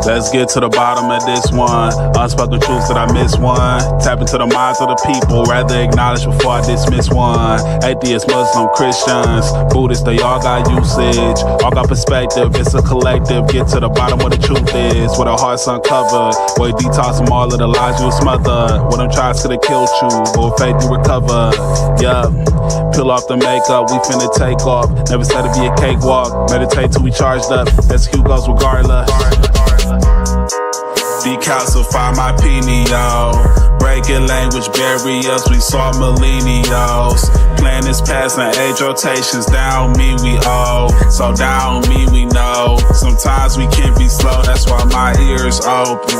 Let's get to the bottom of this one. Unspoken truths that I miss one. Tap into the minds of the people, rather acknowledge before I dismiss one. Atheists, Muslim, Christians, Buddhists, they all got usage, all got perspective. It's a collective. Get to the bottom of the truth is, with our hearts uncovered. Where you detox from all of the lies you smothered. When them tries could have killed you, but with faith you recover. Yeah, peel off the makeup, we finna take off. Never said it'd be a cakewalk. Meditate till we charged up. Execute goes regardless. Decalcify my pineal. Breaking language barriers, we saw millennials. Planets passing age rotations, down me we owe. So down me we know. Sometimes we can be slow, that's why my ears open.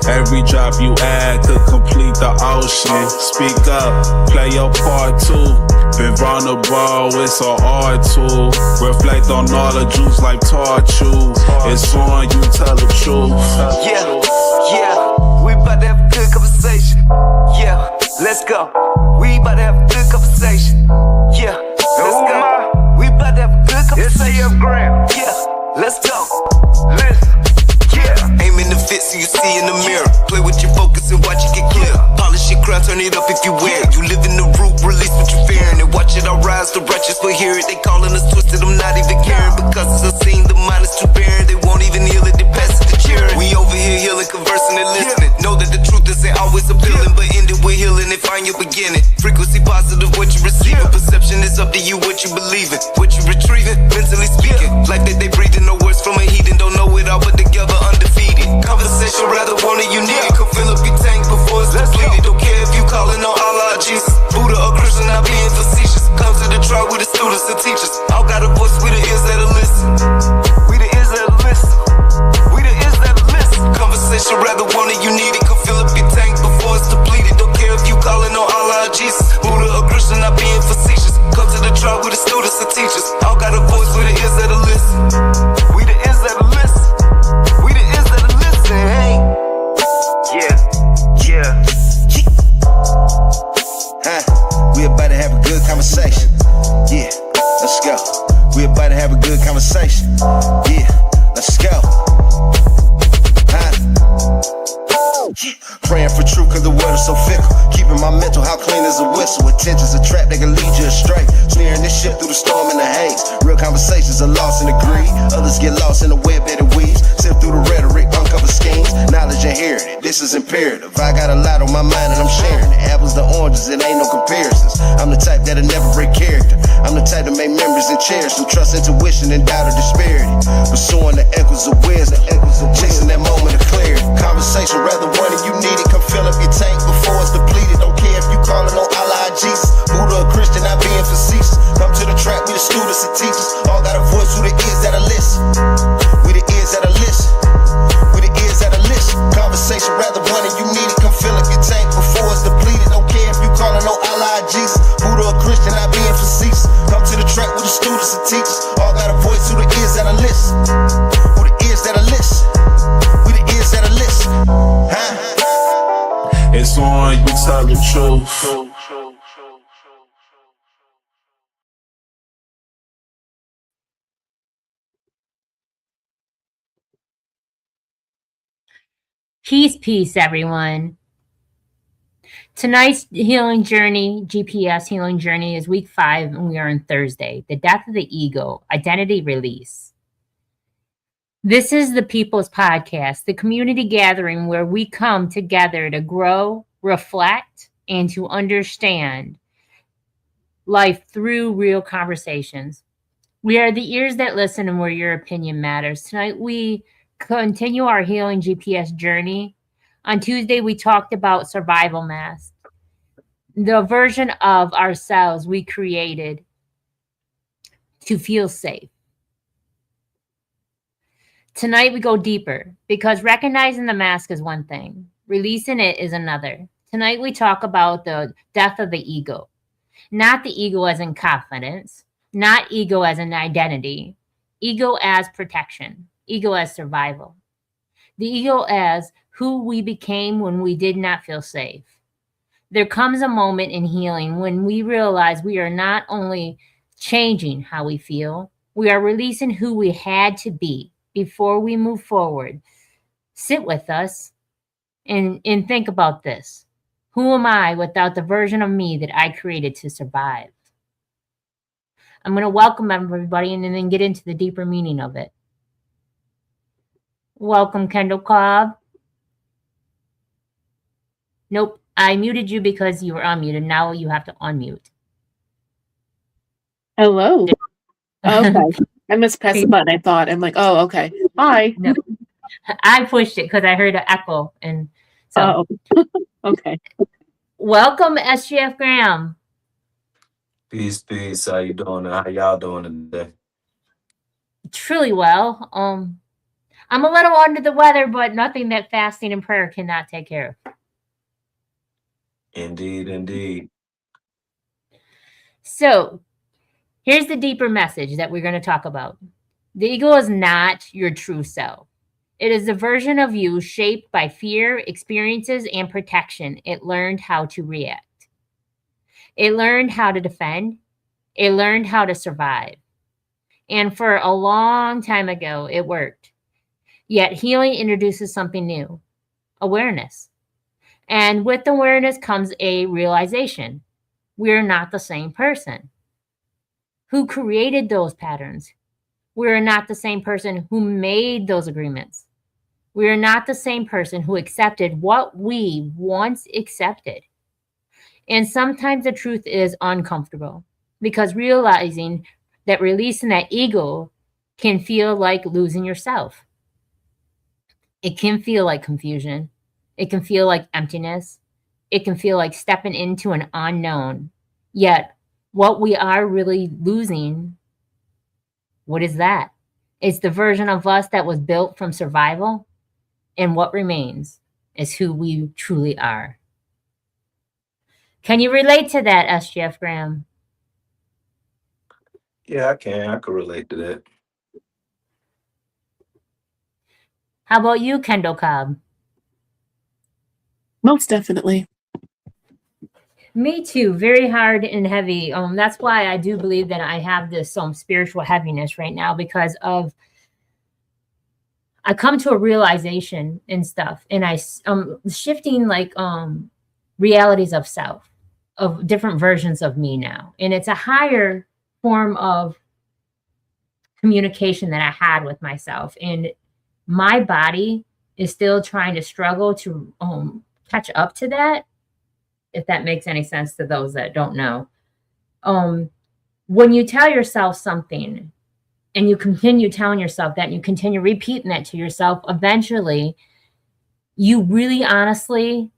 Every drop you add could complete the ocean. Speak up, play your part too. Been vulnerable, it's an art tool. Reflect on all the juice like torture. It's on you, tell the truth. Yeah, we about to have a good conversation. Yeah, let's go. We about to have a good conversation. Yeah, let's go. We about to have a good conversation. Yeah, let's go. Listen. Yeah. Aim in the fit so you see in the mirror. Play with your focus and watch it get clear. Polish your crown, turn it up if you wear it. You live in the root, release what you're fearing. And watch it all rise, the righteous will hear it. They calling us twisted, I'm not even caring. Because as I seen, the mind is too barren. They won't even heal it, they pass it to cheering. We over here healing, conversing and listening. Know that the truth isn't always appealing, but end it with healing and find your beginning. Frequency positive, what you receiving. Perception is up to you, what you believing. What you retrieving, mentally speaking. Life that they breathing, no words from a heathen. Don't know it all, but together undefeated. Conversation, rather want it, you need it. Could fill up your tank before it's depleted. Don't care if you calling on Allah, Jesus, Buddha or Christian, not being facetious. Come to the trial with the students and teachers. All got a voice, we the ears that'll listen. We the ears that'll listen. We the ears that'll listen. Conversation, rather want it, you need it. Could fill up your tank before it's depleted. Don't care if you calling on Allah, Jesus, Buddha or Christian, not being facetious. Come to the trial with the students and teachers. All got a voice, we the ears that'll listen. We the ears that'll listen. We the ears that'll listen. Hey. Yeah. We about to have a good conversation. Yeah, let's go. We about to have a good conversation. Yeah, let's go. Praying for truth cause the world is so fickle. Keeping my mental how clean as a whistle. Attention's a trap that can lead you astray. Sneering this ship through the storm and the haze. Real conversations are lost in the greed. Others get lost in the web that it weaves. Sift through the rhetoric, uncover schemes. Knowledge inherited, this is imperative. I got a lot on my mind and I'm sharing it. Apples to oranges, it ain't no comparisons. I'm the type that'll never break character. I'm the type to make memories and cherish them. Trust intuition and doubt or disparity. Pursuing the echoes of wisdom. Chasing that moment of clarity. Conversation rather one and you need it. Come fill up your tank before it's depleted. Don't care if you calling on Allah, Jesus, Buddha or Christian, not being facetious. Come to the track with the students and teachers. All got a voice, who the ears that'll listen. We the ears that'll listen. We the ears that'll listen. Conversation rather one and you need it. Come fill up your tank before it's depleted. Don't care if you calling on Allah, Jesus, Buddha or Christian, not being facetious. Come to the track with the students and teachers. All got a voice, who the ears that'll listen. Who the ears that'll listen. We the ears that'll listen. It's on you, tell the truth. Peace, everyone. Tonight's healing journey, GPS healing journey, is week 5, and we are on Thursday. The death of the ego, identity release. This is the People's Podcast, the community gathering where we come together to grow, reflect, and to understand life through real conversations. We are the ears that listen and where your opinion matters. Tonight, we continue our healing GPS journey. On Tuesday, we talked about survival mask, the version of ourselves we created to feel safe. Tonight, we go deeper because recognizing the mask is one thing. Releasing it is another. Tonight, we talk about the death of the ego. Not the ego as in confidence, not ego as an identity, ego as protection, ego as survival. The ego as who we became when we did not feel safe. There comes a moment in healing when we realize we are not only changing how we feel, we are releasing who we had to be before we move forward. sit with us and think about this. Who am I without the version of me that I created to survive? I'm going to welcome everybody and then get into the deeper meaning of it. Welcome, Kendall Cobb. Nope, I muted you because you were unmuted. Now you have to unmute. Hello. Okay. I mispressed the button, I thought. I'm like, oh, okay. Hi. No, I pushed it because I heard an echo. And so, okay. Welcome, SGF Graham. Peace, peace. How you doing? How y'all doing today? Truly well. I'm a little under the weather, but nothing that fasting and prayer cannot take care of. Indeed, indeed. So, here's the deeper message that we're going to talk about. The ego is not your true self. It is a version of you shaped by fear, experiences, and protection. It learned how to react. It learned how to defend. It learned how to survive. And for a long time ago, it worked. Yet healing introduces something new, awareness. And with awareness comes a realization. We're not the same person. Who created those patterns? We're not the same person who made those agreements. We're not the same person who accepted what we once accepted. And sometimes the truth is uncomfortable because realizing that releasing that ego can feel like losing yourself. It can feel like confusion. It can feel like emptiness. It can feel like stepping into an unknown. Yet, what we are really losing, what is that? It's the version of us that was built from survival, and what remains is who we truly are. Can you relate to that, SGF Graham? Yeah, I can. I can relate to that. How about you, Kendall Cobb? Most definitely. Me too. Very hard and heavy. That's why I do believe that I have this spiritual heaviness right now because of I come to a realization and stuff, and I shifting like realities of self, of different versions of me now, and it's a higher form of communication that I had with myself, and my body is still trying to struggle to catch up to that. If that makes any sense to those that don't know, when you tell yourself something and you continue telling yourself that, and you continue repeating that to yourself, eventually you really honestly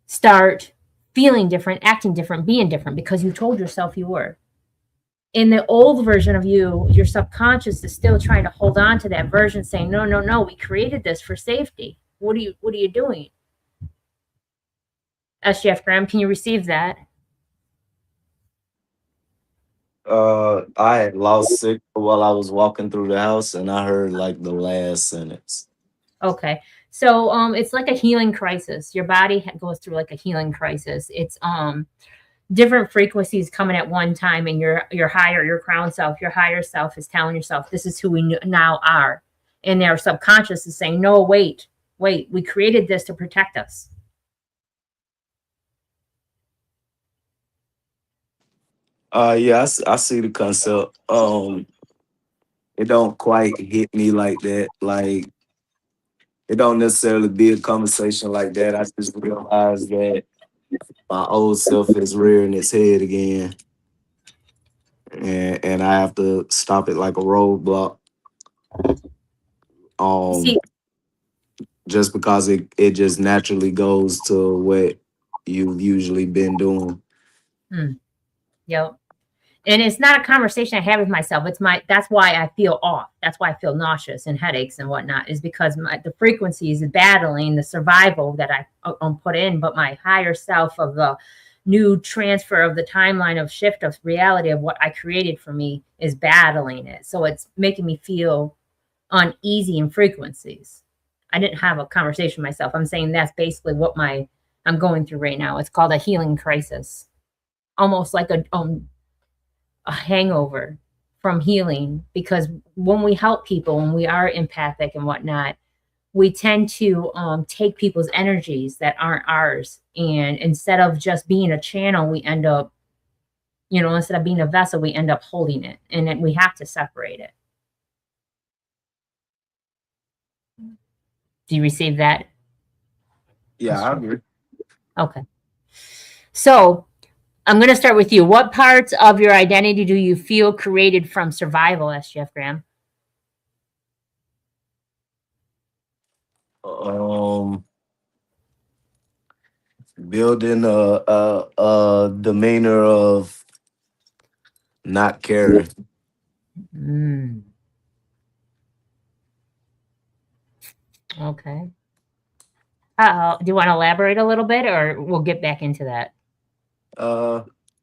start feeling different, acting different, being different because you told yourself you were. In the old version of you, your subconscious is still trying to hold on to that version, saying, no, no, no, we created this for safety. What are you doing? SGF Graham, can you receive that? I had lost signal while I was walking through the house, and I heard like the last sentence. Okay. So it's like a healing crisis. Your body goes through like a healing crisis. It's different frequencies coming at one time, and your higher, your crown self, your higher self is telling yourself, this is who we now are. And their subconscious is saying, no, wait, we created this to protect us. Yeah, I see the concept. It don't quite hit me like that. Like, it don't necessarily be a conversation like that. I just realized that my old self is rearing its head again, and I have to stop it like a roadblock. See, Just because it just naturally goes to what you've usually been doing. yep. And it's not a conversation I have with myself. That's why I feel off. That's why I feel nauseous and headaches and whatnot, is because the frequencies is battling the survival that I put in, but my higher self of the new transfer of the timeline of shift of reality of what I created for me is battling it. So it's making me feel uneasy in frequencies. I didn't have a conversation with myself. I'm saying that's basically what I'm going through right now. It's called a healing crisis, almost like a hangover from healing, because when we help people, when we are empathic and whatnot, we tend to take people's energies that aren't ours. And instead of just being a channel, we end up, instead of being a vessel, we end up holding it. And then we have to separate it. Do you receive that? Yeah, I agree. Okay. So I'm going to start with you. What parts of your identity do you feel created from survival, asked Jeff Graham? Building a demeanor of not caring. Mm. Okay. Do you want to elaborate a little bit, or we'll get back into that?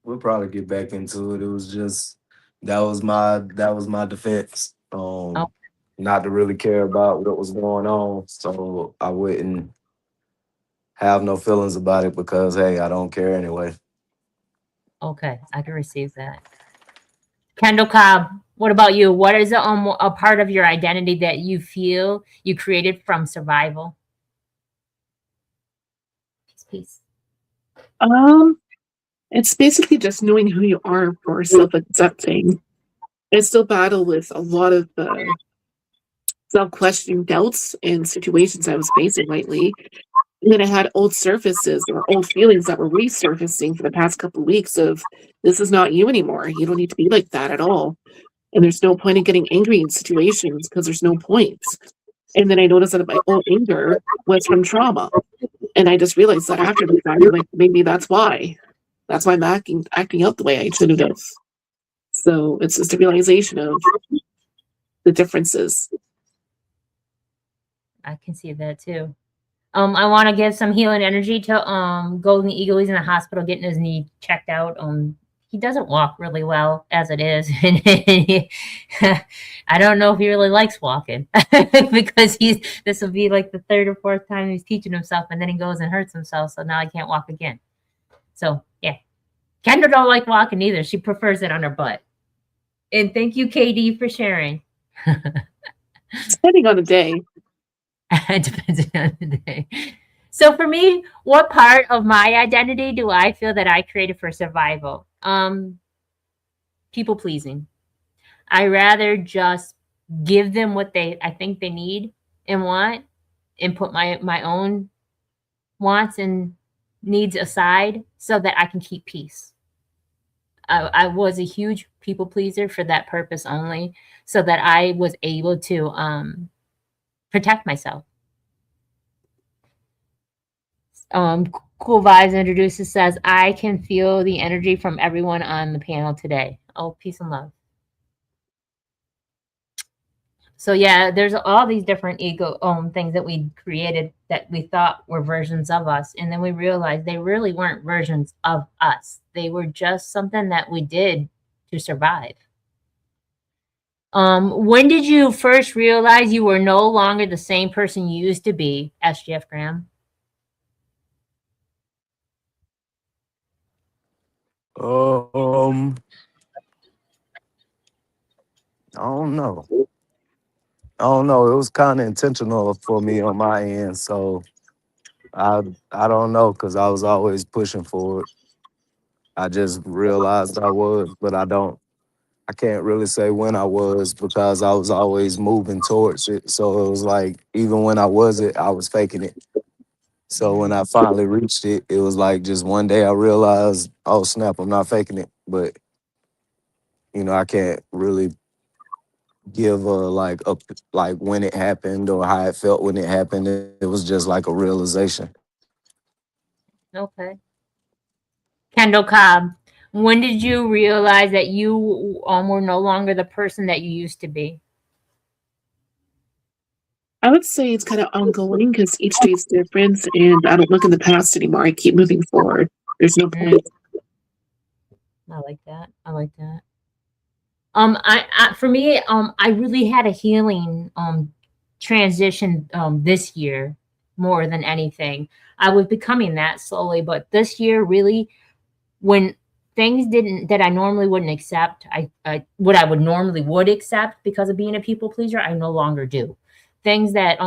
We'll probably get back into it. It was just that was my defense. Oh, Not to really care about what was going on, so I wouldn't have no feelings about it because hey, I don't care anyway. okay. I can receive that. Kendall Cobb, what about you? What is a part of your identity that you feel you created from survival? Peace. It's basically just knowing who you are for self-accepting. I still battle with a lot of self-questioning doubts and situations I was facing lately. And then I had old surfaces or old feelings that were resurfacing for the past couple of weeks of this is not you anymore. You don't need to be like that at all. And there's no point in getting angry in situations because there's no point. And then I noticed that my old anger was from trauma. And I just realized that after the fact, I'm like, maybe that's why. That's why I'm acting out the way I should have. So it's just a realization of the differences. I can see that too. I want to give some healing energy to Golden Eagle. He's in the hospital getting his knee checked out. He doesn't walk really well as it is. I don't know if he really likes walking because this will be like the third or fourth time he's teaching himself, and then he goes and hurts himself. So now he can't walk again. So yeah, Kendra don't like walking either. She prefers it on her butt. And thank you, KD, for sharing. Depending on the day. It depends on the day. So for me, what part of my identity do I feel that I created for survival? People pleasing. I rather just give them what I think they need and want, and put my own wants and needs aside so that I can keep peace. I was a huge people pleaser for that purpose only, so that I was able to protect myself. Cool Vibes introduces, says, I can feel the energy from everyone on the panel today. Oh, peace and love. So yeah, there's all these different ego things that we created that we thought were versions of us, and then we realized they really weren't versions of us. They were just something that we did to survive. When did you first realize you were no longer the same person you used to be? Asked Jeff Graham. I don't know. I don't know. It was kind of intentional for me on my end, so I I don't know because I was always pushing for it. I just realized I was, but I don't. I can't really say when I was because I was always moving towards it. So it was like even when I wasn't, I was faking it. So when I finally reached it, it was like just one day I realized, oh snap, I'm not faking it. But I can't really give like when it happened or how it felt when it happened. It was just like a realization. Okay. Kendall Cobb, when did you realize that you were no longer the person that you used to be? I would say it's kind of ongoing because each day is different, and I don't look in the past anymore. I keep moving forward. There's no point. I like that. I like that. For me, I really had a healing transition this year more than anything. I was becoming that slowly, but this year really, when things didn't that I normally wouldn't accept, what I would normally accept because of being a people pleaser, I no longer do. Things that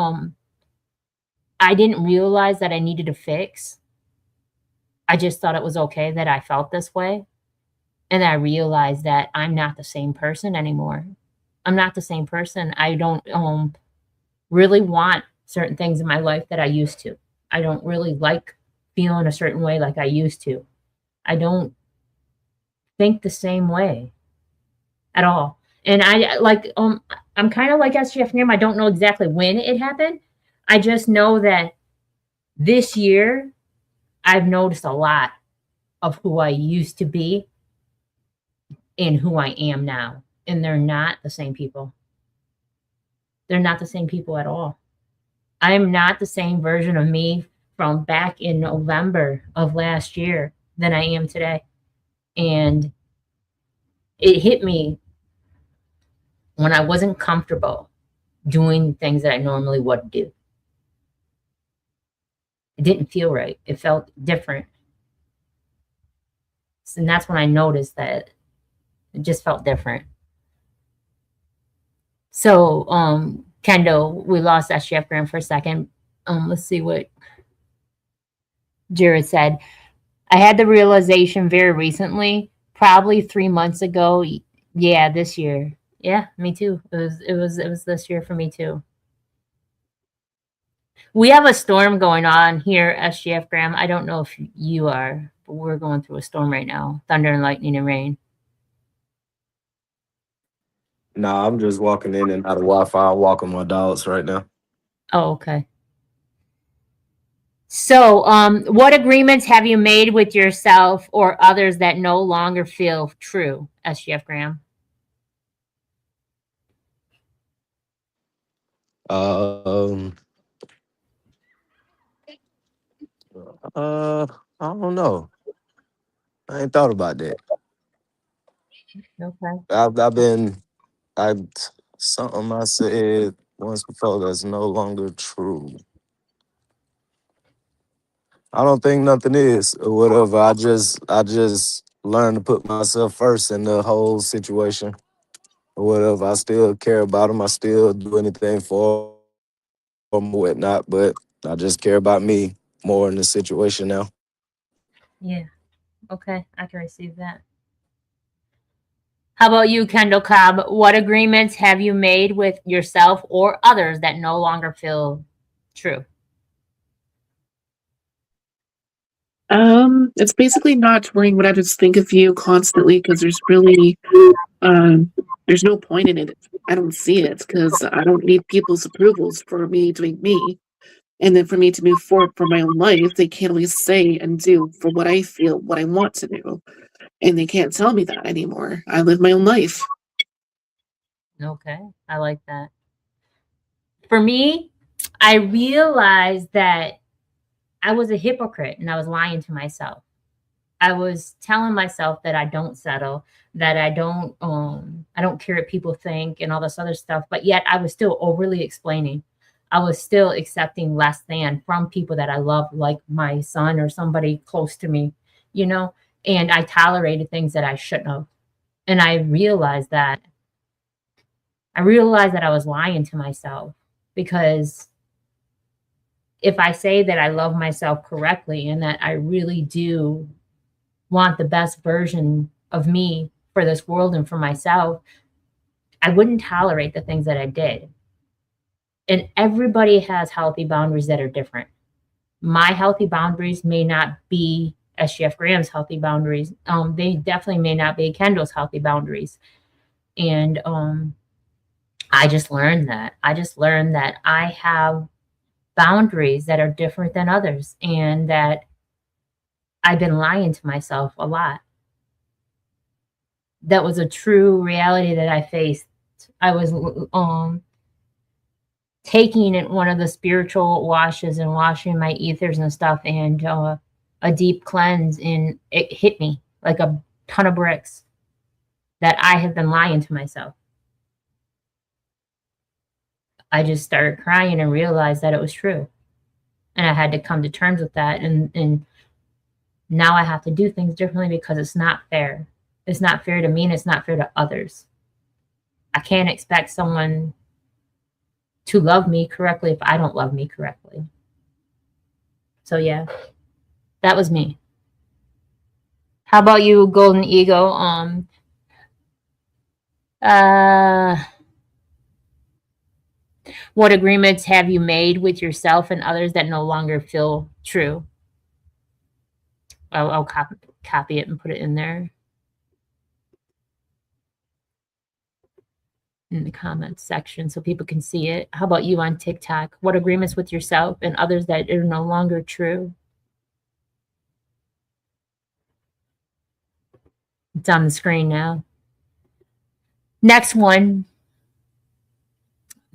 I didn't realize that I needed to fix. I just thought it was okay that I felt this way. And I realized that I'm not the same person anymore. I'm not the same person. I don't really want certain things in my life that I used to. I don't really like feeling a certain way like I used to. I don't think the same way at all. And I like I'm kind of like SGF Nim. I don't know exactly when it happened. I just know that this year I've noticed a lot of who I used to be and who I am now. And they're not the same people. They're not the same people at all. I am not the same version of me from back in November of last year than I am today. And it hit me when I wasn't comfortable doing things that I normally would do. It didn't feel right. It felt different. And that's when I noticed that it just felt different. So, Kendall, we lost SGF Graham for a second. Let's see what Jared said. I had the realization very recently, probably 3 months ago. Yeah, this year. Yeah, me too. It was this year for me too. We have a storm going on here, SGF Graham. I don't know if you are, but we're going through a storm right now. Thunder and lightning and rain. Nah, I'm just walking in and out of Wi-Fi. I'm walking my dogs right now. Oh, okay. So, what agreements have you made with yourself or others that no longer feel true, SGF Graham? Um, I don't know. I ain't thought about that. Okay. I've been I something I said once before that's no longer true. I don't think nothing is or whatever. I just learned to put myself first in the whole situation or whatever. I still care about them. I still do anything for them or whatnot, but I just care about me more in the situation now. Yeah. Okay. I can receive that. How about you, Kendall Cobb? What agreements have you made with yourself or others that no longer feel true? It's basically not worrying what others think of you constantly because there's no point in it. I don't see it because I don't need people's approvals for me doing me. And then for me to move forward for my own life, they can't always say and do for what I feel, what I want to do. And they can't tell me that anymore. I live my own life. Okay. I like that. For me, I realized that I was a hypocrite and I was lying to myself. I was telling myself that I don't settle, that I don't care what people think and all this other stuff, but yet I was still overly explaining. I was still accepting less than from people that I love, like my son or somebody close to me, you know, and I tolerated things that I shouldn't have. And I realized that I was lying to myself because if I say that I love myself correctly and that I really do want the best version of me for this world and for myself, I wouldn't tolerate the things that I did. And everybody has healthy boundaries that are different. My healthy boundaries may not be SGF Graham's healthy boundaries. They definitely may not be Kendall's healthy boundaries. And I just learned that. I just learned that I have boundaries that are different than others and that I've been lying to myself a lot. That was a true reality that I faced. I was taking one of the spiritual washes and washing my ethers and stuff and a deep cleanse, and it hit me like a ton of bricks that I have been lying to myself. I just started crying and realized that it was true. And I had to come to terms with that. And now I have to do things differently because it's not fair. It's not fair to me and it's not fair to others. I can't expect someone to love me correctly if I don't love me correctly. So yeah, that was me. How about you, Golden Eagle? Uh, what agreements have you made with yourself and others that no longer feel true? I'll copy it and put it in there in the comments section so people can see it. How about you on TikTok? What agreements with yourself and others that are no longer true? It's on the screen now. Next one.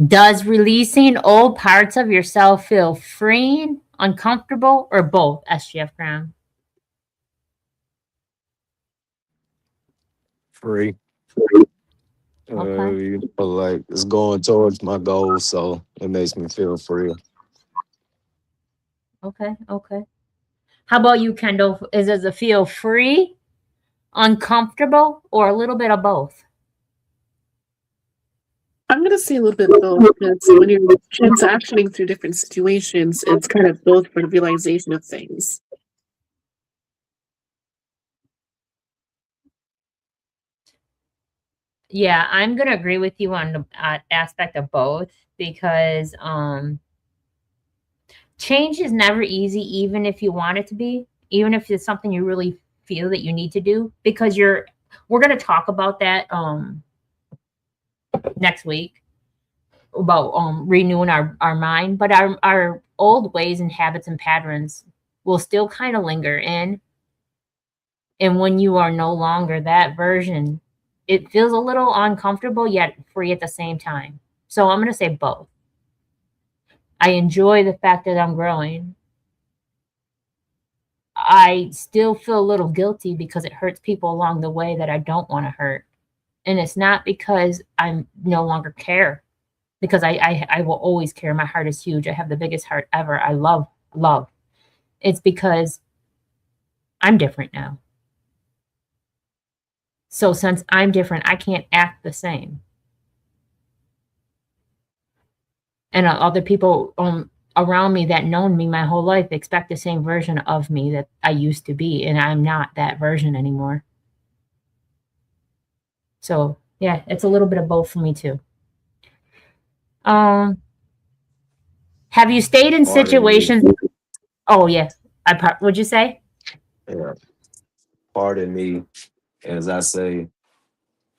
Does releasing old parts of yourself feel freeing, uncomfortable, or both, SGF Graham? Free. Okay. You know, like it's going towards my goals, so it makes me feel free. Okay. Okay. How about you, Kendall? Does it feel free, uncomfortable, or a little bit of both? I'm going to say a little bit of both because when you're transactioning through different situations, it's kind of both for the realization of things. Yeah, I'm going to agree with you on the aspect of both because change is never easy, even if you want it to be, even if it's something you really feel that you need to do, because we're going to talk about that next week about renewing our mind, but our old ways and habits and patterns will still kind of linger in. And when you are no longer that version, it feels a little uncomfortable yet free at the same time. So I'm going to say both. I enjoy the fact that I'm growing. I still feel a little guilty because it hurts people along the way that I don't want to hurt. And it's not because I no longer care, because I will always care. My heart is huge. I have the biggest heart ever. I love. It's because I'm different now. So since I'm different, I can't act the same. And other people around me that known me my whole life expect the same version of me that I used to be, and I'm not that version anymore. So yeah, it's a little bit of both for me too. Have you stayed in Pardon me. situations? Oh yeah, would you say? Yeah. Pardon me, as I say,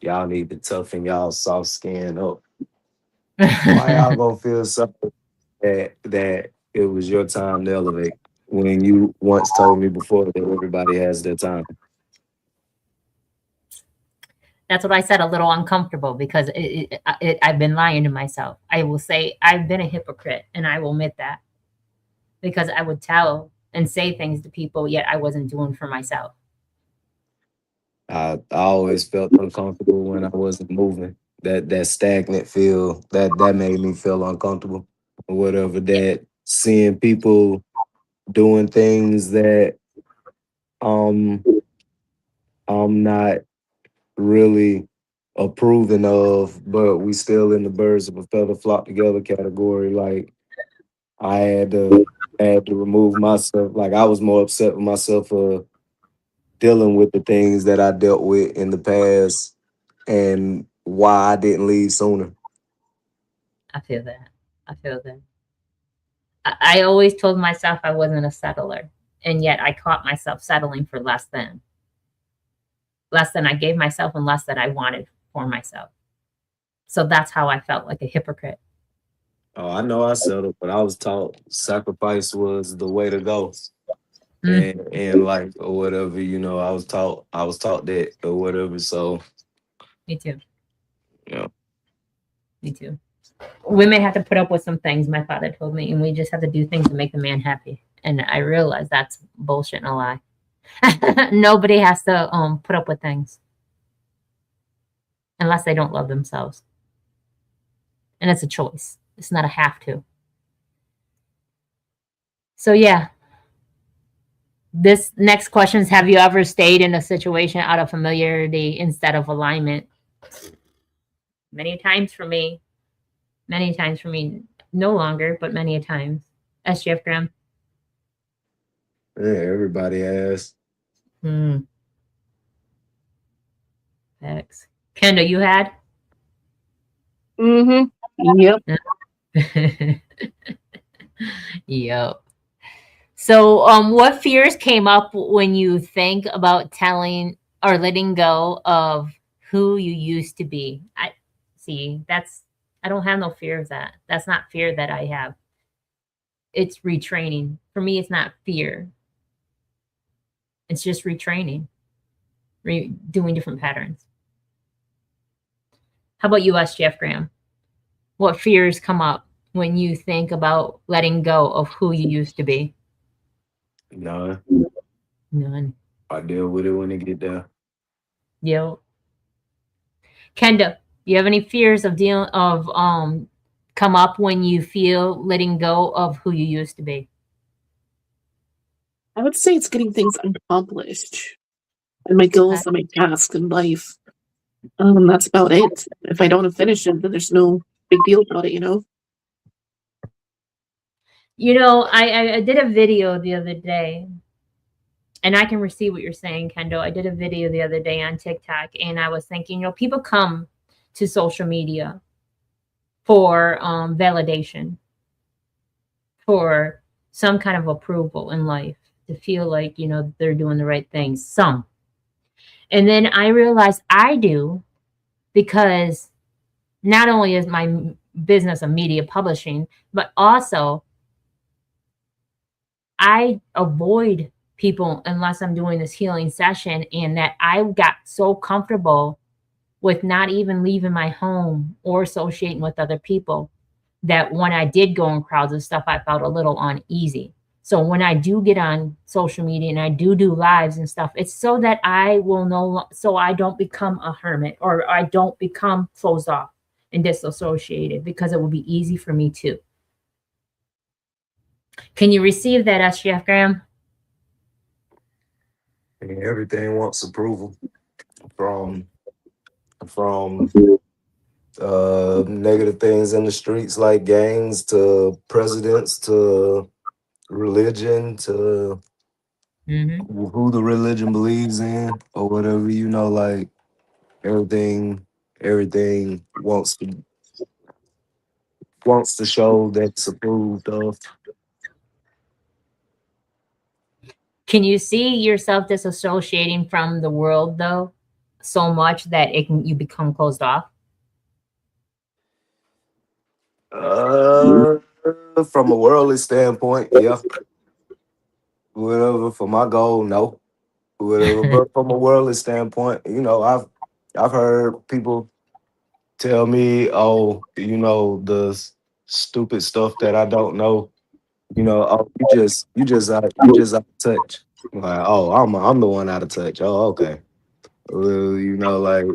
y'all need to toughen y'all soft skin up. Why y'all gonna feel something that it was your time to elevate when you once told me before that everybody has their time? That's what I said, a little uncomfortable, because I've been lying to myself. I will say I've been a hypocrite, and I will admit that, because I would tell and say things to people, yet I wasn't doing for myself. I always felt uncomfortable when I wasn't moving. That stagnant feel that made me feel uncomfortable. Or whatever. That seeing people doing things that um I'm not really approving of, but we still in the birds of a feather flock together category. Like I had to remove myself. Like I was more upset with myself for dealing with the things that I dealt with in the past and why I didn't leave sooner. I feel that. I feel that. I always told myself I wasn't a settler, and yet I caught myself settling for less than I gave myself and less than I wanted for myself. So that's how I felt like a hypocrite. Oh, I know I settled, but I was taught sacrifice was the way to go. Mm, And like or whatever, I was taught that or whatever. So me too. yeah. Me too. Women have to put up with some things, my father told me, and we just have to do things to make the man happy. And I realized that's bullshit and a lie. Nobody has to put up with things unless they don't love themselves. And it's a choice. It's not a have to. So yeah. This next question is, have you ever stayed in a situation out of familiarity instead of alignment? Many times for me. Many times for me. No longer, but many a times. SGF Graham. Yeah, everybody has. Hmm. X. Kendall, you had? Mm-hmm. Yep. Yep. So, what fears came up when you think about telling or letting go of who you used to be? I see. I don't have no fear of that. That's not fear that I have. It's retraining. For me, it's not fear. It's just retraining, doing different patterns. How about you, Jeff Graham? What fears come up when you think about letting go of who you used to be? No, None. I deal with it when it get there. Yo, Kenda, do you have any fears of dealing of come up when you feel letting go of who you used to be? I would say it's getting things accomplished and my Okay. goals and my tasks in life. That's about it. If I don't finish it, then there's no big deal about it, you know? You know, I did a video the other day, and I can receive what you're saying, Kendall. I did a video the other day on TikTok, and I was thinking, people come to social media for validation, for some kind of approval in life, to feel like, they're doing the right things. Some. And then I realized I do, because not only is my business of media publishing, but also I avoid people unless I'm doing this healing session, and that I got so comfortable with not even leaving my home or associating with other people, that when I did go in crowds and stuff, I felt a little uneasy. So when I do get on social media and I do lives and stuff, it's so that I will so I don't become a hermit, or I don't become closed off and disassociated, because it will be easy for me too. Can you receive that, SGF Graham? And everything wants approval from from negative things in the streets like gangs to presidents to religion to Mm-hmm. who the religion believes in or whatever, like everything everything wants to show that it's approved of. Can you see yourself disassociating from the world, though, so much that you become closed off? Uh from a worldly standpoint, yeah. Whatever. For my goal, no. Whatever. But from a worldly standpoint, I've heard people tell me, oh, the stupid stuff that I don't know. Oh, you just out of touch. Like, oh, I'm the one out of touch. Oh, okay. Well, like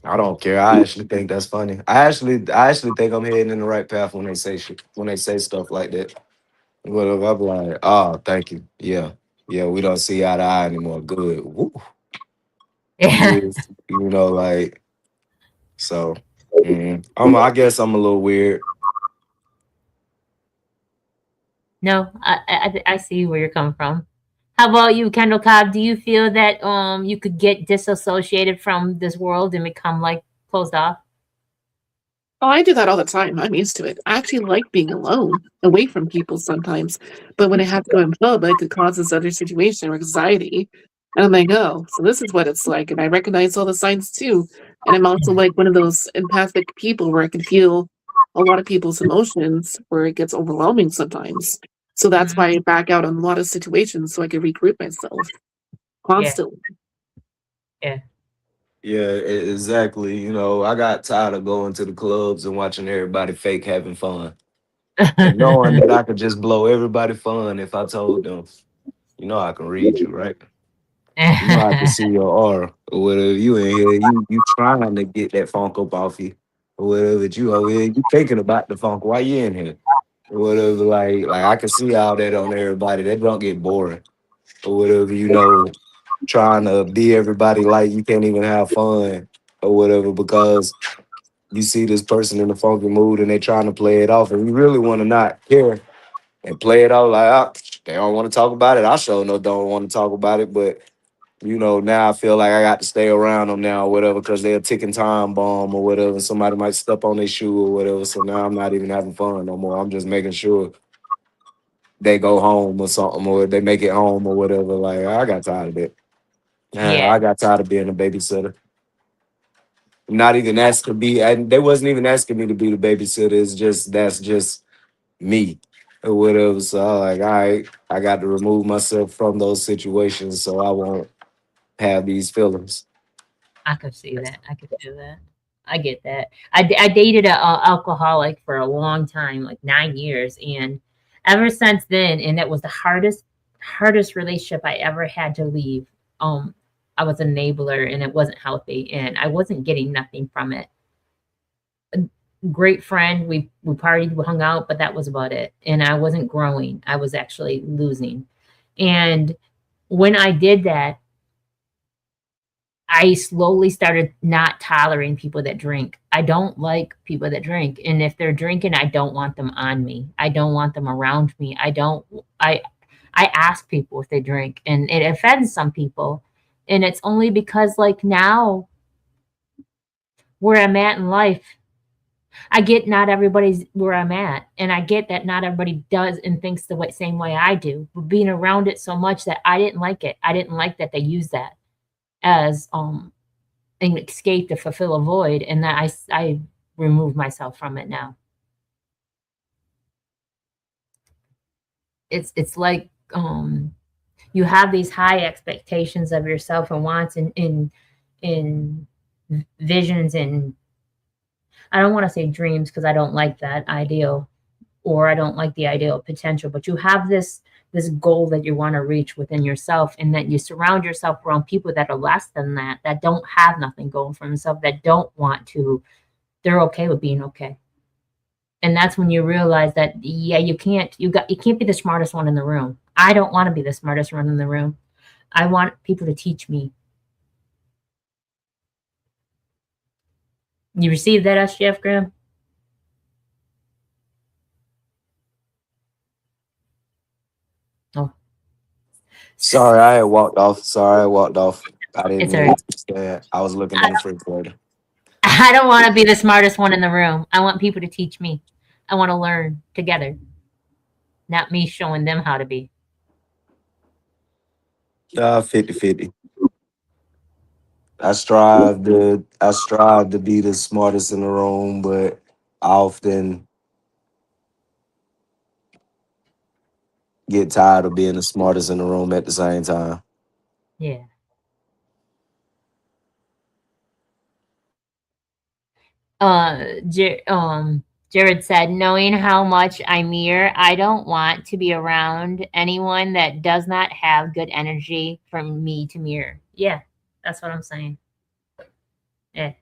I don't care. I actually think that's funny. I actually think I'm heading in the right path when they say shit, when they say stuff like that. Whatever. I'm like, oh, thank you. Yeah, yeah. We don't see eye to eye anymore. Good. Woo. Yeah. Yes. Like so. I guess I'm a little weird. No, I see where you're coming from. How about you, Kendall Cobb? Do you feel that you could get disassociated from this world and become like closed off? Oh, I do that all the time. I'm used to it. I actually like being alone, away from people sometimes. But when I have to go in public, it causes other situation or anxiety. And I'm like, oh, so this is what it's like. And I recognize all the signs too. And I'm also like one of those empathic people where I can feel a lot of people's emotions, where it gets overwhelming sometimes. So that's why I Mhm. back out on a lot of situations so I can regroup myself Yeah, constantly. yeah. Yeah, exactly. I got tired of going to the clubs and watching everybody fake having fun. And knowing that I could just blow everybody fun if I told them, I can read you, right? I can see your aura or whatever. You in here, you trying to get that funk up off you or whatever. But you over here, you thinking about the funk while you in here or whatever. Like I can see all that on everybody. That don't get boring or whatever. Trying to be everybody like you can't even have fun or whatever because you see this person in a funky mood and they trying to play it off and you really want to not care and play it off like, they don't want to talk about it. I sure no don't want to talk about it, but now I feel like I got to stay around them now or whatever because they're a ticking time bomb or whatever. Somebody might step on their shoe or whatever. So now I'm not even having fun no more. I'm just making sure they go home or something or they make it home or whatever. Like I got tired of it. Yeah, Yeah, I got tired of being a babysitter. Not even asked to be, and they wasn't even asking me to be the babysitter. It's just that's just me or whatever. So I like, all right, I got to remove myself from those situations so I won't have these feelings. I could see that. I could feel that. I get that. I dated a alcoholic for a long time, like 9 years, and ever since then, and it was the hardest relationship I ever had to leave. Um, I was an enabler, and it wasn't healthy, and I wasn't getting nothing from it. Great friend, we partied, we hung out, but that was about it. And I wasn't growing. I was actually losing. And when I did that, I slowly started not tolerating people that drink. I don't like people that drink. And if they're drinking, I don't want them on me. I don't want them around me. I I ask people if they drink and it offends some people. And it's only because like now where I'm at in life, I get not everybody's where I'm at. And I get that not everybody does and thinks the same way I do. But being around it so much that I didn't like it. I didn't like that they use that as an escape to fulfill a void, and that I remove myself from it now. It's like you have these high expectations of yourself and wants in visions and I don't want to say dreams because I don't like that ideal or I don't like the ideal potential, but you have this goal that you want to reach within yourself and that you surround yourself around people that are less than that don't have nothing going for themselves, that don't want to, they're okay with being okay. And that's when you realize that yeah, you can't be the smartest one in the room. I don't want to be the smartest one in the room. I want people to teach me. You received that, SGF Graham? Oh, Sorry, I had walked off. Sorry, I walked off. I didn't it's all mean right. to say I was looking in the refrigerator. I don't want to be the smartest one in the room. I want people to teach me. I want to learn together, not me showing them how to be. 50-50. I strive to be the smartest in the room, but I often get tired of being the smartest in the room at the same time. Yeah. Jared said, knowing how much I mirror, I don't want to be around anyone that does not have good energy from me to mirror. Yeah, that's what I'm saying. Yeah,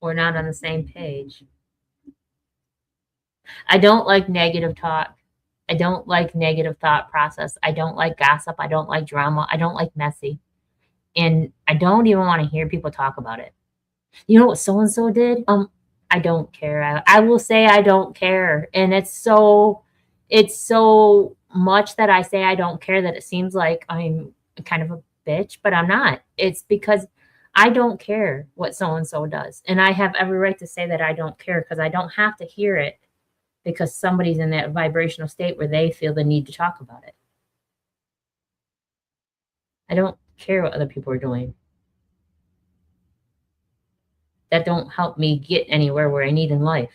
we're not on the same page. I don't like negative talk. I don't like negative thought process. I don't like gossip. I don't like drama. I don't like messy. And I don't even want to hear people talk about it. You know what so and so did? I don't care. I will say I don't care. And it's so much that I say I don't care that it seems like I'm kind of a bitch, but I'm not. It's because I don't care what so and so does. And I have every right to say that I don't care because I don't have to hear it because somebody's in that vibrational state where they feel the need to talk about it. I don't care what other people are doing. That don't help me get anywhere where I need in life.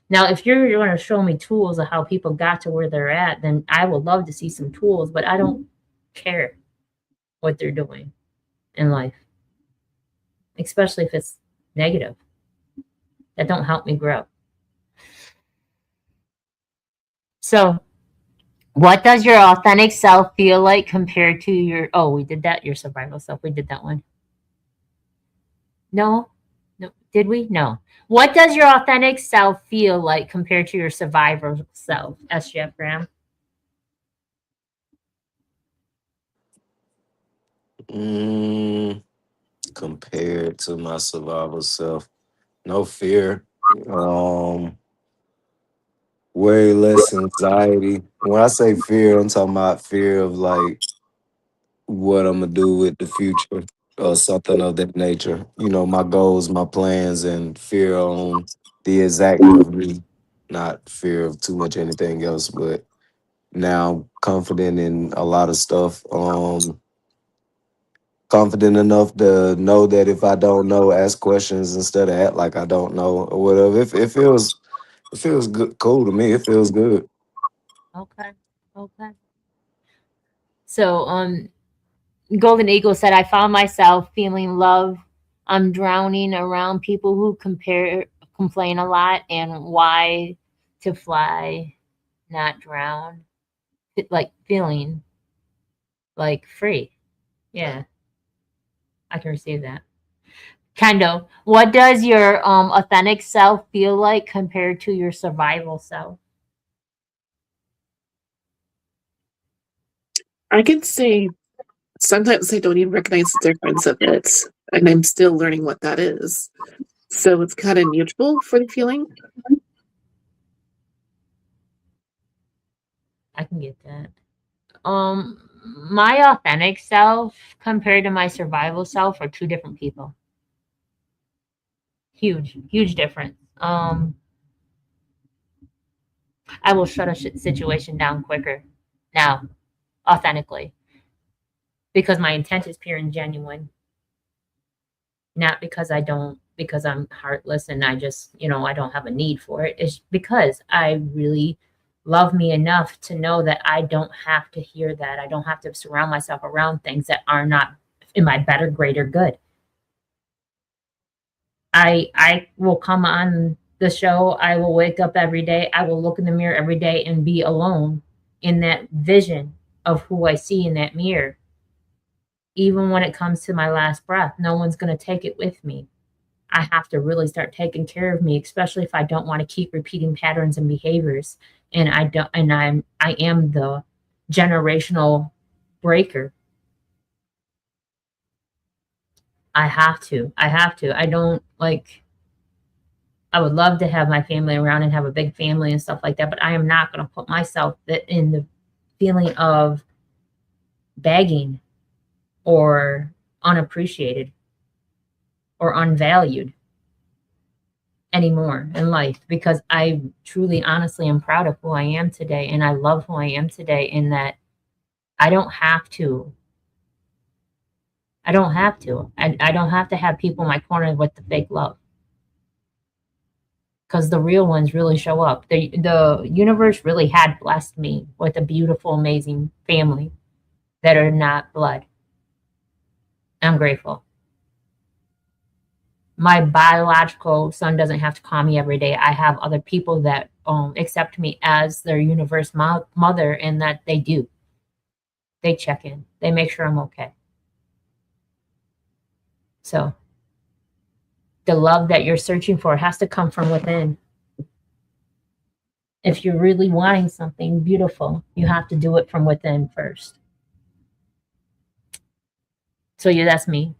Now, if you're going to show me tools of how people got to where they're at, then I would love to see some tools, but I don't care what they're doing in life, especially if it's negative. That don't help me grow. So, what does your authentic self feel like compared to your, oh, we did that, your survival self. We did that one. No, no, did we? No. What does your authentic self feel like compared to your survivor self, SGF Graham? Mm, compared to my survival self, no fear. Um, way less anxiety. When I say fear, I'm talking about fear of like what I'm gonna do with the future or something of that nature. You know, my goals, my plans, and fear on the exacting of me, not fear of too much anything else. But now confident in a lot of stuff. Confident enough to know that if I don't know, ask questions instead of act like I don't know or whatever. It feels good, cool to me. It feels good. Okay. Okay. So, Golden Eagle said, I found myself feeling love. I'm drowning around people who complain a lot, and why to fly, not drown. Like feeling like free. Yeah, I can receive that. Kendo, what does your authentic self feel like compared to your survival self? I can say sometimes I don't even recognize the difference of it, and I'm still learning what that is. So it's kind of mutual for the feeling. I can get that. Um, my authentic self compared to my survival self are two different people. Huge, huge difference. I will shut a situation down quicker now, authentically, because my intent is pure and genuine, not because I'm heartless and I just, I don't have a need for it. It's because I really love me enough to know that I don't have to hear that. I don't have to surround myself around things that are not in my better, greater good. I will come on the show. I will wake up every day. I will look in the mirror every day and be alone in that vision of who I see in that mirror. Even when it comes to my last breath, no one's going to take it with me. I have to really start taking care of me, especially if I don't want to keep repeating patterns and behaviors. And I am the generational breaker. I have to. I have to. I don't like I would love to have my family around and have a big family and stuff like that, but I am not going to put myself in the feeling of begging or unappreciated or unvalued anymore in life, because I truly, honestly am proud of who I am today, and I love who I am today, in that I don't have to. I don't have to. I don't have to have people in my corner with the fake love, because the real ones really show up. The universe really had blessed me with a beautiful, amazing family that are not blood. I'm grateful. My biological son doesn't have to call me every day. I have other people that accept me as their universe mother, and that they do. They check in. They make sure I'm okay. So the love that you're searching for has to come from within. If you're really wanting something beautiful, you have to do it from within first. So yeah, that's me.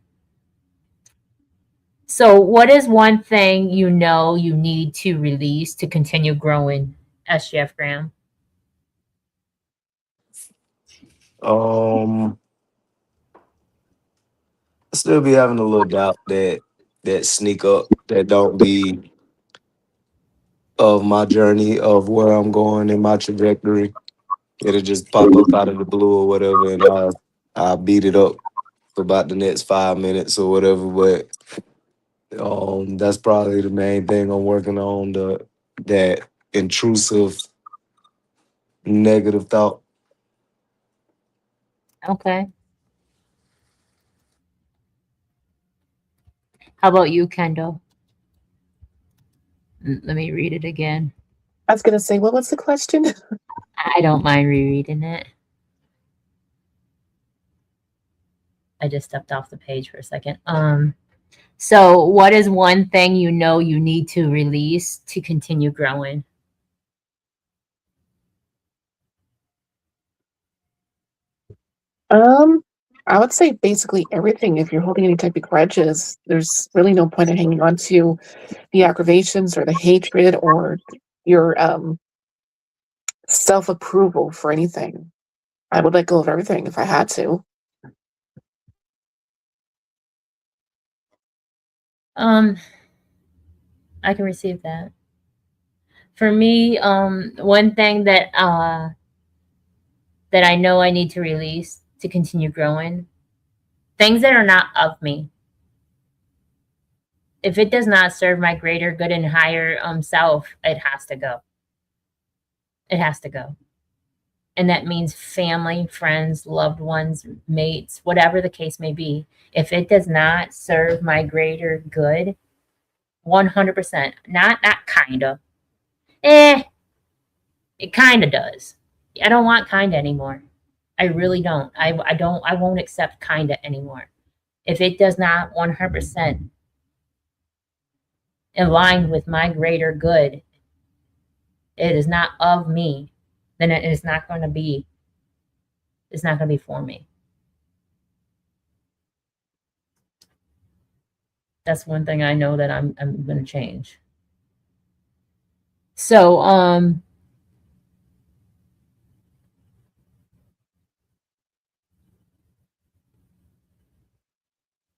So what is one thing you know you need to release to continue growing, SGF Graham? Um, I still be having a little doubt that sneak up that don't be of my journey of where I'm going in my trajectory. It'll just pop up out of the blue or whatever, and I beat it up for about the next 5 minutes or whatever. But that's probably the main thing I'm working on, the that intrusive negative thought. Okay. How about you, Kendall? Let me read it again. I was gonna say, what was the question? I don't mind rereading it. I just stepped off the page for a second. So what is one thing you know you need to release to continue growing? Um, I would say basically everything. If you're holding any type of grudges, there's really no point in hanging on to the aggravations or the hatred or your self-approval for anything. I would let go of everything if I had to. I can receive that. For me, one thing that I know I need to release to continue growing, things that are not of me. If it does not serve my greater good and higher self, it has to go. It has to go. And that means family, friends, loved ones, mates, whatever the case may be. If it does not serve my greater good, 100%, not kinda. Eh, it kinda does. I don't want kinda anymore. I really don't. I won't accept kinda anymore. If it does not 100% align with my greater good, it is not of me, then it is not going to be, it's not going to be for me. That's one thing I know that I'm going to change. So,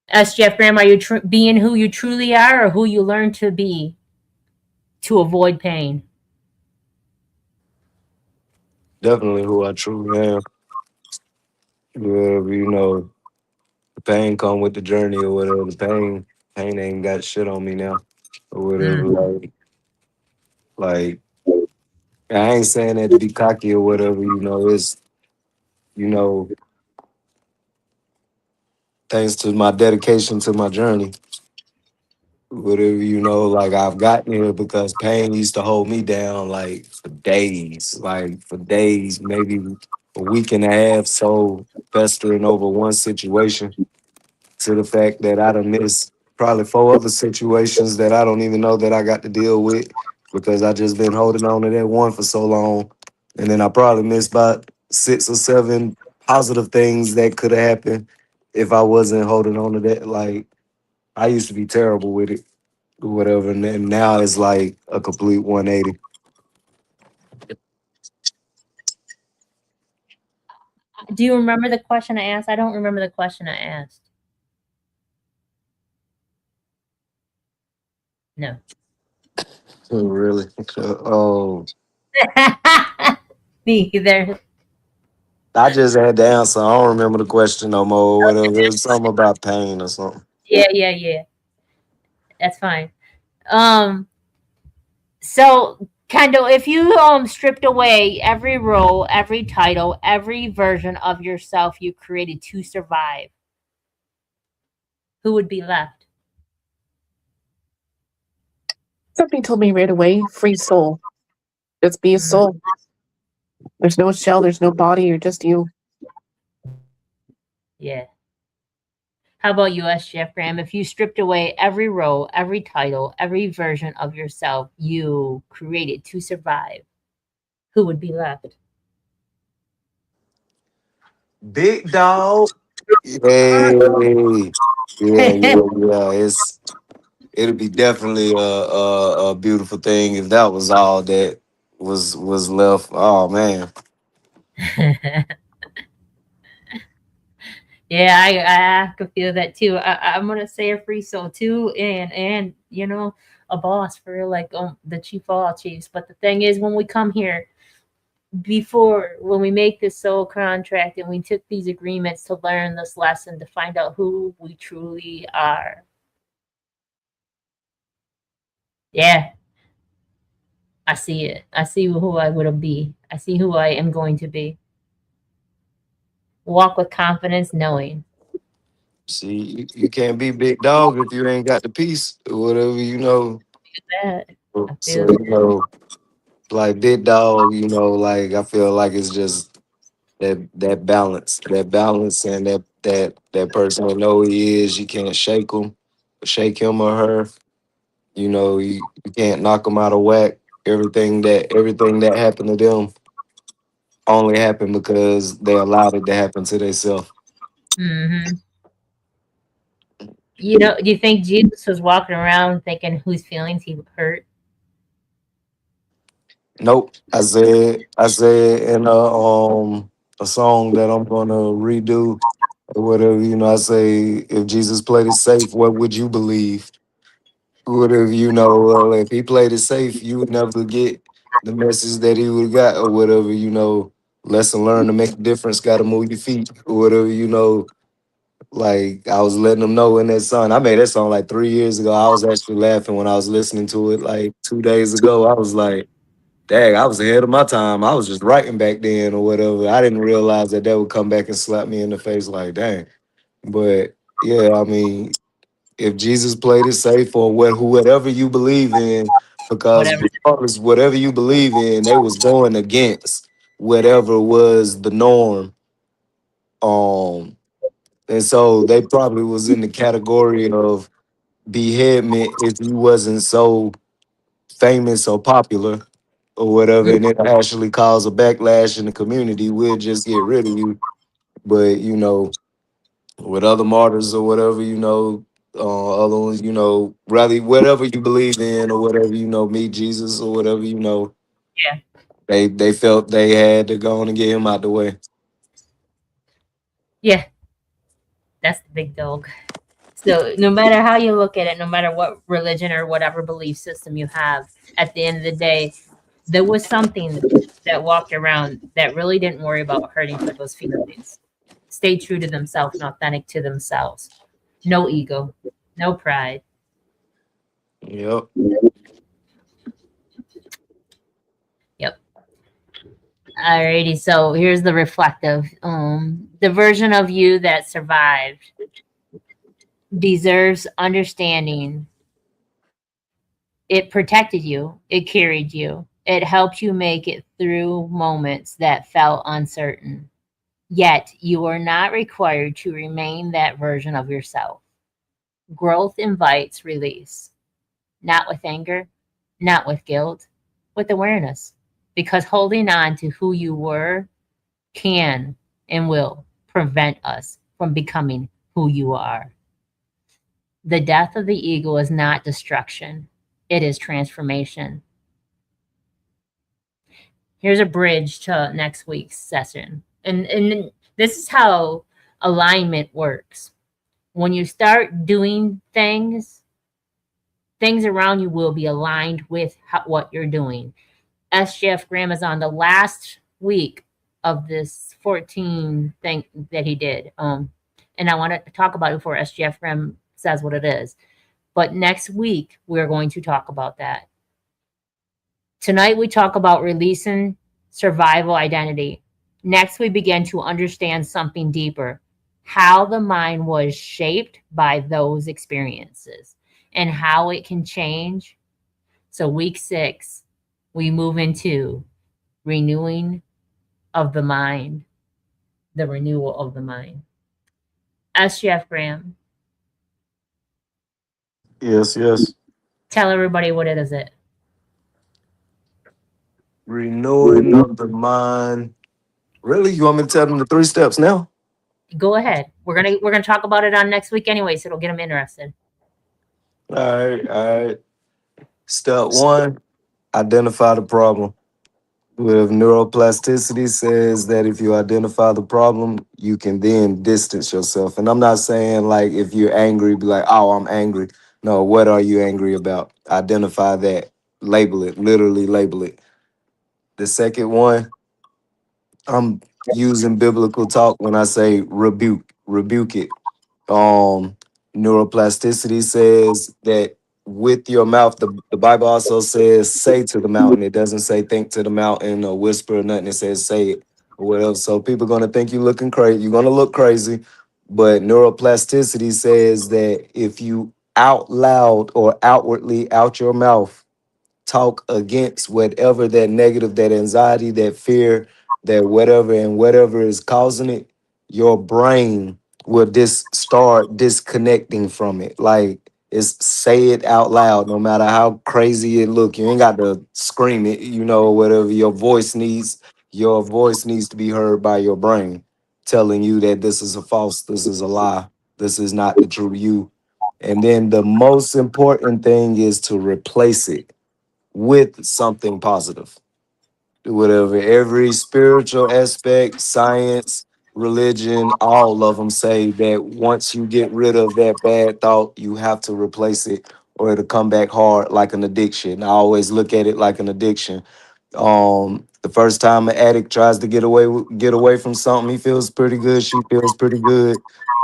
as Jeff Graham, are you being who you truly are or who you learn to be to avoid pain? Definitely who I truly am. Wherever, the pain come with the journey or whatever. The pain ain't got shit on me now or whatever. Mm. Like I ain't saying that to be cocky or whatever. It's you know thanks to my dedication to my journey. Whatever, like I've gotten here because pain used to hold me down like for days, maybe a week and a half, so festering over one situation to the fact that I done missed probably four other situations that I don't even know that I got to deal with because I just been holding on to that one for so long. And then I probably missed about 6 or 7 positive things that could have happened if I wasn't holding on to that. Like I used to be terrible with it or whatever. And then now it's like a complete 180. Do you remember the question I asked? I don't remember the question I asked. No. Oh, really? Oh, Me either. I just had the answer. I don't remember the question no more or whatever. It was something about pain or something. Yeah. That's fine. Um, So, Kendall, if you stripped away every role, every title, every version of yourself you created to survive, who would be left? Somebody told me right away, free soul. Just be a Mm, soul. There's no shell, there's no body, you're just you. yeah. How about you, S. Jeff Graham? If you stripped away every role, every title, every version of yourself you created to survive, who would be left? Big dog. Hey. Yeah. It'd be definitely a beautiful thing if that was all that was left. Oh man. Yeah, I could feel that too. I'm gonna say a free soul too, and a boss for like the chief of all chiefs. But the thing is, when we come here, before when we make this soul contract and we took these agreements to learn this lesson to find out who we truly are. Yeah, I see it. I see who I would be. I see who I am going to be. Walk with confidence, knowing See, you can't be big dog if you ain't got the piece or whatever. that. I So, feel that. like big dog, like I feel like it's just that balance, and that person will know who he is. You can't shake him or her. You can't knock them out of whack. Everything that happened to them only happened because they allowed it to happen to themselves. Hmm. Do you think Jesus was walking around thinking whose feelings he hurt? Nope. I said in a song that I'm gonna redo or whatever, I say if Jesus played it safe, what would you believe? Whatever, well, if he played it safe, you would never get the message that he would have got or whatever, lesson learned to make a difference, gotta move your feet or whatever, like I was letting them know in that song. I made that song like 3 years ago. I was actually laughing when I was listening to it like 2 days ago. I was like, dang, I was ahead of my time. I was just writing back then or whatever. I didn't realize that would come back and slap me in the face like, dang. But yeah, I mean, if Jesus played it safe or whatever you believe in, because Whatever. regardless, whatever you believe in, they was going against whatever was the norm. Um, and so they probably was in the category of beheadment if you wasn't so famous or popular or whatever, and it actually cause a backlash in the community. We'll just get rid of you. But with other martyrs or whatever, other ones, rather whatever you believe in or whatever, meet Jesus or whatever, Yeah. they felt they had to go on and get him out the way. Yeah. That's the big dog. So no matter how you look at it, no matter what religion or whatever belief system you have, at the end of the day, there was something that walked around that really didn't worry about hurting people's feelings. Stay true to themselves and authentic to themselves. No ego, no pride. Yep. Yep. Alrighty, so here's the reflective. The version of you that survived deserves understanding. It protected you, it carried you, it helped you make it through moments that felt uncertain. Yet you are not required to remain that version of yourself. Growth invites release, not with anger, not with guilt, with awareness. Because holding on to who you were can and will prevent us from becoming who you are. The death of the ego is not destruction, it is transformation. Here's a bridge to next week's session. And this is how alignment works. When you start doing things, things around you will be aligned with what you're doing. SJF Graham is on the last week of this 14 thing that he did. And I want to talk about it before SJF Graham says what it is. But next week, we're going to talk about that. Tonight, we talk about releasing survival identity. Next, we begin to understand something deeper, how the mind was shaped by those experiences and how it can change. So, week 6, we move into renewing of the mind, the renewal of the mind. SGF Graham, Yes, yes. tell everybody what it is. It Renewing of the mind. Really? You want me to tell them the 3 steps now? Go ahead. We're gonna talk about it on next week anyway, so it'll get them interested. All right, all right. Step 1, identify the problem. With neuroplasticity says that if you identify the problem, you can then distance yourself. And I'm not saying like if you're angry, be like, oh, I'm angry. No, what are you angry about? Identify that. Label it. Literally label it. The second one, I'm using biblical talk when I say rebuke. Rebuke it. um Neuroplasticity says that with your mouth, the Bible also says say to the mountain. It doesn't say think to the mountain or whisper or nothing. It says say it or whatever. So people are gonna think you're looking crazy. You're gonna look crazy. But neuroplasticity says that if you out loud or outwardly out your mouth talk against whatever that negative, that anxiety, that fear, that whatever and whatever is causing it, your brain will start disconnecting from it. Like it's say it out loud, no matter how crazy it look. You ain't got to scream it, whatever. Your voice needs to be heard by your brain, telling you that this is a false, this is a lie, this is not the true you. And then the most important thing is to replace it with something positive. whatever. Every spiritual aspect, science, religion, all of them say that once you get rid of that bad thought, you have to replace it or it'll come back hard like an addiction. I always look at it like an addiction. The first time an addict tries to get away from something, he feels pretty good, she feels pretty good.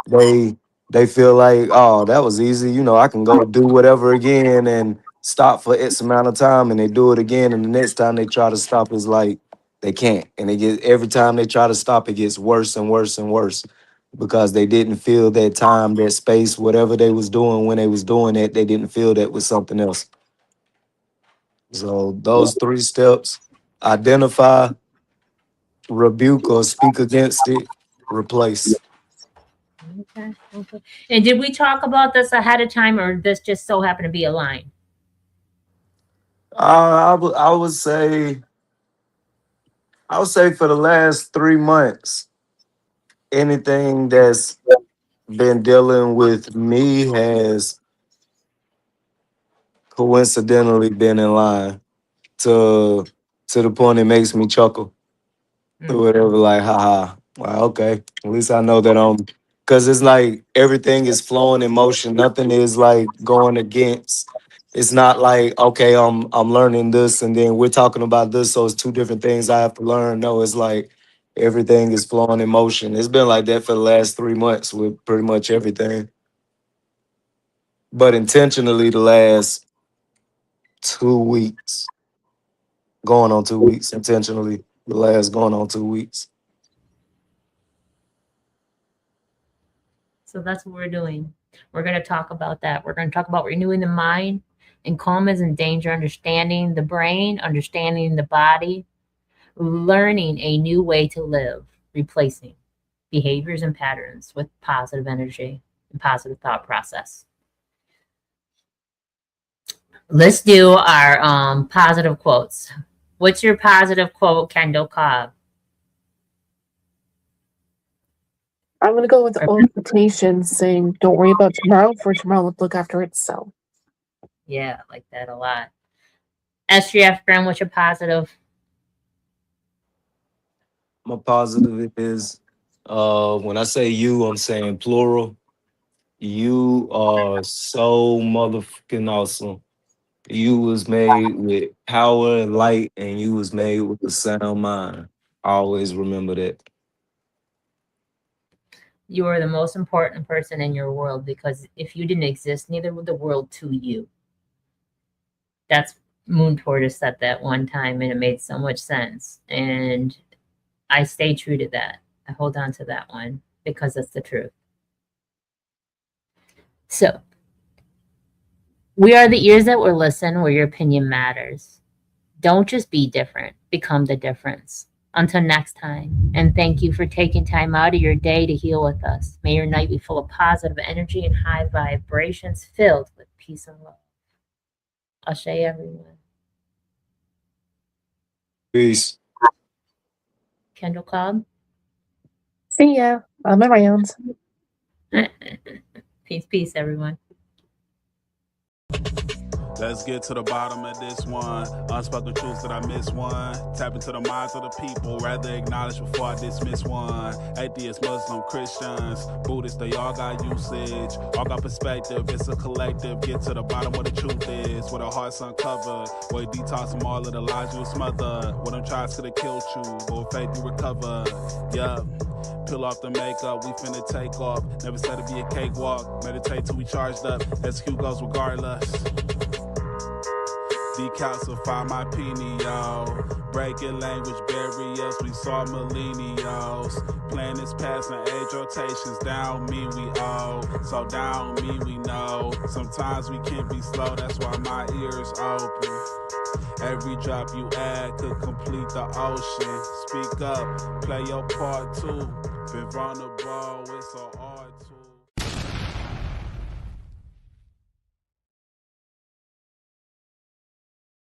They they feel like, oh, that was easy. I can go do whatever again and stop for X amount of time, and they do it again. And the next time they try to stop is like they can't. And every time they try to stop, it gets worse and worse and worse because they didn't feel that time, that space, whatever they was doing when they was doing it, they didn't feel that was something else. So those 3 steps: identify, rebuke or speak against it, replace. Okay. Okay. And did we talk about this ahead of time, or this just so happened to be a line? I would say for the last 3 months, anything that's been dealing with me has coincidentally been in line to the point it makes me chuckle or whatever. Like, haha. Well, okay. At least I know that because it's like everything is flowing in motion. Nothing is like going against. It's not like, okay, I'm learning this and then we're talking about this, so it's 2 different things I have to learn. No, it's like everything is flowing in motion. It's been like that for the last 3 months with pretty much everything. But intentionally the last 2 weeks, going on 2 weeks, intentionally the last going on 2 weeks. So that's what we're doing. We're going to talk about that. We're going to talk about renewing the mind, and calm is in danger, understanding the brain, understanding the body, learning a new way to live, replacing behaviors and patterns with positive energy and positive thought process. Let's do our positive quotes. What's your positive quote, Kendall Cobb? I'm going to go with the old quotation saying, "Don't worry about tomorrow, for tomorrow will look after itself." Yeah, I like that a lot. SGF Graham, what's your positive? My positive is when I say you, I'm saying plural. You are so motherfucking awesome. You was made with power and light, and you was made with a sound mind. Always remember that. You are the most important person in your world, because if you didn't exist, neither would the world to you. That's Moon Tortoise said that one time, and it made so much sense. And I stay true to that. I hold on to that one because it's the truth. So, we are the ears that will listen where your opinion matters. Don't just be different, become the difference. Until next time, and thank you for taking time out of your day to heal with us. May your night be full of positive energy and high vibrations filled with peace and love. Ashe, everyone. Peace. Kendall Cobb. See ya. I'm around. Peace, peace, everyone. Let's get to the bottom of this one. Unspoken truths that I miss one. Tap into the minds of the people, rather acknowledge before I dismiss one. Atheists, Muslim, Christians, Buddhists, they all got usage. All got perspective, it's a collective. Get to the bottom where the truth is, where the heart's uncovered. Where you detox from all of the lies you smothered. Where them tries could have killed you, but with faith you recover. Yup. Peel off the makeup, we finna take off. Never said it'd be a cakewalk. Meditate till we charged up. Execute goes regardless. Decalcify my pineal. Breaking language barriers, we saw millennials. Planets passing age rotations, down me we owe. So down me we know. Sometimes we can be slow, that's why my ears open. Every drop you add could complete the ocean. Speak up, play your part too. Been vulnerable, it's so